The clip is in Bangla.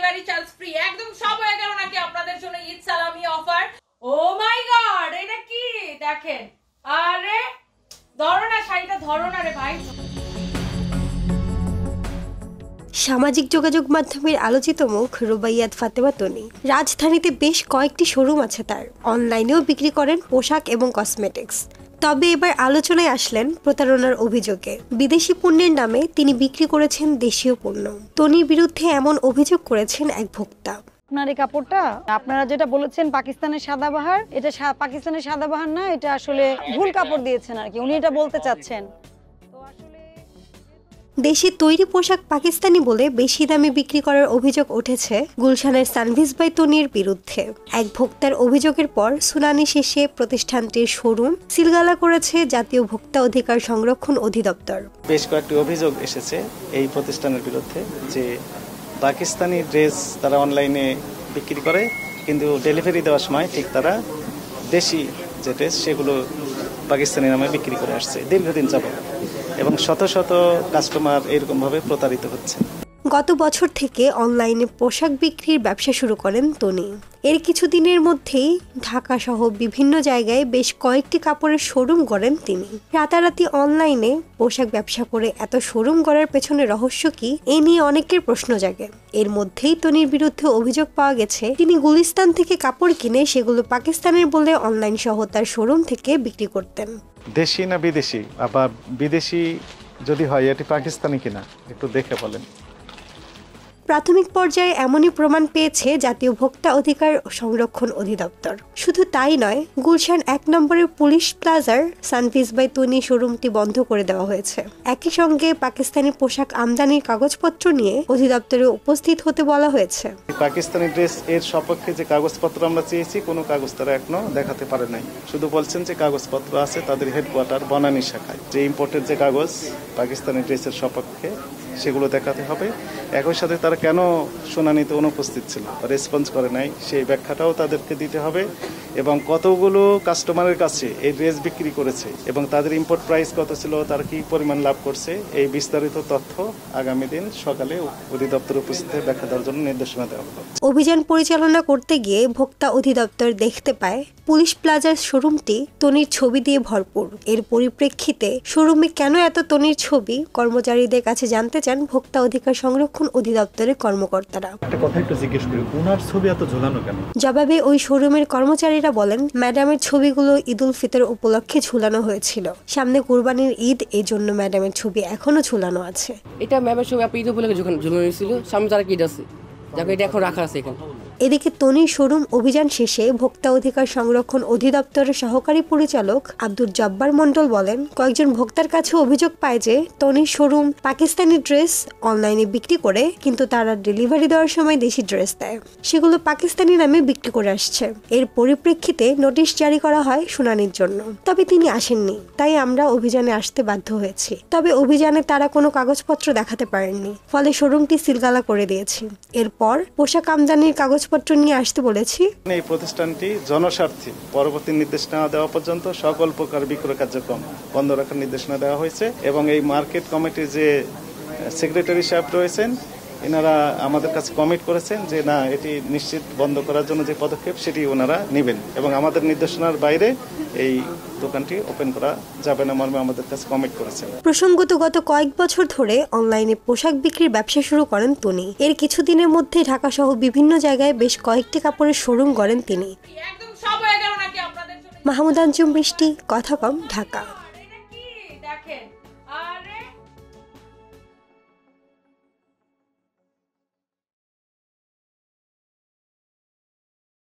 ডেলিভারি চার্জ ফ্রি, একদম সব হয়ে গেল নাকি আপনাদের জন্য ঈদ সালামি অফার। ও মাই গড, এটা কি দেখেন, আরে ধরো না শাড়িটা, ধরো না রে ভাই। সামাজিক যোগাযোগ মাধ্যমের আলোচিত মুখ রুবাইয়াত ফাতেমা তনি। রাজধানীতে বেশ কয়েকটি শোরুম আছে তার। অনলাইনেও বিক্রি করেন পোশাক এবং কসমেটিক্স। তবে এবার আলোচনায় আসলেন প্রতারণার অভিযোগে। বিদেশি পণ্যের নামে তিনি বিক্রি করেছেন দেশীয় পণ্য। তনির বিরুদ্ধে এমন অভিযোগ করেছেন এক ভোক্তা। আপনার এই কাপড়টা আপনারা যেটা বলেছেন পাকিস্তানের সাদাবাহার, এটা পাকিস্তানের সাদাবাহার না, এটা আসলে ভুল কাপড় দিয়েছেন আর কি, উনি এটা বলতে চাচ্ছেন। দেশে তৈরি পোশাক পাকিস্তানি বলে বেশি দামে বিক্রি করার অভিযোগ উঠেছে গুলশানের সানভিজ বাই তনির বিরুদ্ধে। এক ভোক্তার অভিযোগের পর শুনানি শেষে প্রতিষ্ঠানটির শোরুম সিলগালা করেছে জাতীয় ভোক্তা অধিকার সংরক্ষণ অধিদপ্তর। বেশ কয়েকটি অভিযোগ এসেছে এই প্রতিষ্ঠানের বিরুদ্ধে যে পাকিস্তানি ড্রেস তারা অনলাইনে বিক্রি করে, কিন্তু ডেলিভারি দেওয়ার সময় ঠিক তারা দেশি যে ড্রেস সেগুলো পাকিস্তানি নামে বিক্রি করে আসছে দীর্ঘদিন যাবত, এবং শত শত কাস্টমার এরকমভাবে প্রতারিত হচ্ছে। গত বছর থেকে অনলাইনে পোশাক বিক্রির ব্যবসা শুরু করেন তনি। এর কিছুদিনের মধ্যেই ঢাকা সহ বিভিন্ন জায়গায় বেশ কয়েকটি কাপড়ের শোরুম গড়েন তিনি। রাতারাতি অনলাইনে পোশাক ব্যবসা করে এত শোরুম গড়ার পেছনে রহস্য কি, এ নিয়ে অনেকের প্রশ্ন জাগে। এর মধ্যেই তনির বিরুদ্ধে অভিযোগ পাওয়া গেছে তিনি গুলিস্তান থেকে কাপড় কিনে সেগুলো পাকিস্তানের বলে অনলাইন সহ তার শোরুম থেকে বিক্রি করতেন। দেশি না বিদেশি, আবার বিদেশি যদি হয় এটি পাকিস্তানি কিনা একটু দেখে বলেন। প্রাথমিক পর্যায়ে এমনই প্রমাণ পেয়েছে জাতীয় ভোক্তা অধিকার সংরক্ষণ অধিদপ্তর। শুধু তাই নয়, গুলশান ১ নম্বরের পুলিশ প্লাজার সানভিজ বাই তনি শোরুমটি বন্ধ করে দেওয়া হয়েছে। একই সঙ্গে পাকিস্তানি পোশাক আমদানির কাগজপত্র নিয়ে অধিদপ্তরে উপস্থিত হতে বলা হয়েছে। পাকিস্তানি ড্রেস এর সপক্ষে যে কাগজপত্র আমরা চেয়েছি, কোনো কাগজ তারা এখনো দেখাতে পারে নাই। শুধু বলছেন যে কাগজপত্র আছে তাদের হেডকোয়ার্টার বনানী শাখায়, যে ইম্পোর্টের যে কাগজ পাকিস্তানি ড্রেসের সপক্ষে সেগুলো দেখাতে হবে। একই সাথে তারা কেন শুনানিতে অনুপস্থিত ছিল, রেসপন্স করে নাই, সেই ব্যাখ্যাটাও তাদেরকে দিতে হবে। এবং কতগুলো কাস্টমারের কাছে এই ড্রেস বিক্রি করেছে এবং তাদের ইম্পোর্ট প্রাইস কত ছিল, তারা কি পরিমাণ লাভ করছে, এই বিস্তারিত তথ্য আগামী দিন সকালে অধিদপ্তর উপস্থিত ব্যাখ্যা দেওয়ার জন্য নির্দেশনা দেওয়া হবে। অভিযান পরিচালনা করতে গিয়ে ভোক্তা অধিদপ্তর দেখতে পায় পুলিশ প্লাজার শোরুমটি তনির ছবি দিয়ে ভরপুর। এর পরিপ্রেক্ষিতে শোরুমে কেন এত তনির ছবি, কর্মচারীদের কাছে জানতে চান ভোক্তা অধিকার সংরক্ষণ অধিদপ্তরের কর্মকর্তারা। একটা কথা একটু জিজ্ঞেস করি, ওনার ছবি এত ঝোলানো কেন? জবাবে ওই শোরুমের কর্মচারীরা বলেন, ম্যাডামের ছবিগুলো ঈদ উল ফিতর উপলক্ষে ঝুলানো হয়েছিল। সামনে কুরবানির ঈদ, এই জন্য ম্যাডামের ছবি এখনো ঝুলানো আছে। এটা ম্যামের ছবি ঈদ উপলক্ষে ঝুলানো হয়েছিল, সামনে তারা ঈদ আছে, যাকে এটা এখন রাখা আছে এখানে। এদিকে তনির শোরুম অভিযান শেষে ভোক্তা অধিকার সংরক্ষণ অধিদপ্তরের সহকারী পরিচালক আব্দুল জব্বার মন্ডল বলেন, কয়েকজন ভোক্তার কাছে অভিযোগ পায় যে তনির শোরুম পাকিস্তানি ড্রেস অনলাইনে বিক্রি করে, কিন্তু তারা ডেলিভারি দেওয়ার সময় দেশি ড্রেস দেয়, সেগুলো পাকিস্তানি নামে বিক্রি করে আসছে। এর পরিপ্রেক্ষিতে নোটিশ জারি করা হয় শুনানির জন্য। তবে তিনি আসেননি, তাই আমরা অভিযানে আসতে বাধ্য হয়েছি। তবে অভিযানে তারা কোনো কাগজপত্র দেখাতে পারেননি, ফলে শোরুমটি সিলগালা করে দিয়েছি। এরপর পোশাক আমদানির কাগজপত্র নিয়ে আসতে বলেছি। এই প্রতিষ্ঠানটি জনস্বার্থে পরবর্তী নির্দেশনা দেওয়া পর্যন্ত সকল প্রকার বিক্রয় কার্যক্রম বন্ধ রাখার নির্দেশনা দেওয়া হয়েছে, এবং এই মার্কেট কমিটির যে সেক্রেটারি সাহেব রয়েছেন, এনারা আমাদের কাছে কমিট করেছেন যে না, এটি নিশ্চিত বন্ধ করার জন্য যে পদক্ষেপ সেটি ওনারা নেবেন, এবং আমাদের নির্দেশনার বাইরে এই দোকানটি ওপেন করা যাবে না মর্মে আমাদের কাছে কমিট করেছেন। প্রসঙ্গত গত কয়েক বছর ধরে অনলাইনে পোশাক বিক্রির ব্যবসা শুরু করেন তনি। এর কিছুদিনের মধ্যে ঢাকা সহ বিভিন্ন জায়গায় বেশ কয়েকটি কাপড়ের শোরুম গড়েন তিনি। একদম সব হয়ে গেল নাকি আপনাদের জন্য। মাহমুদ আঞ্জুম বৃষ্টি, কথা কম, ঢাকা।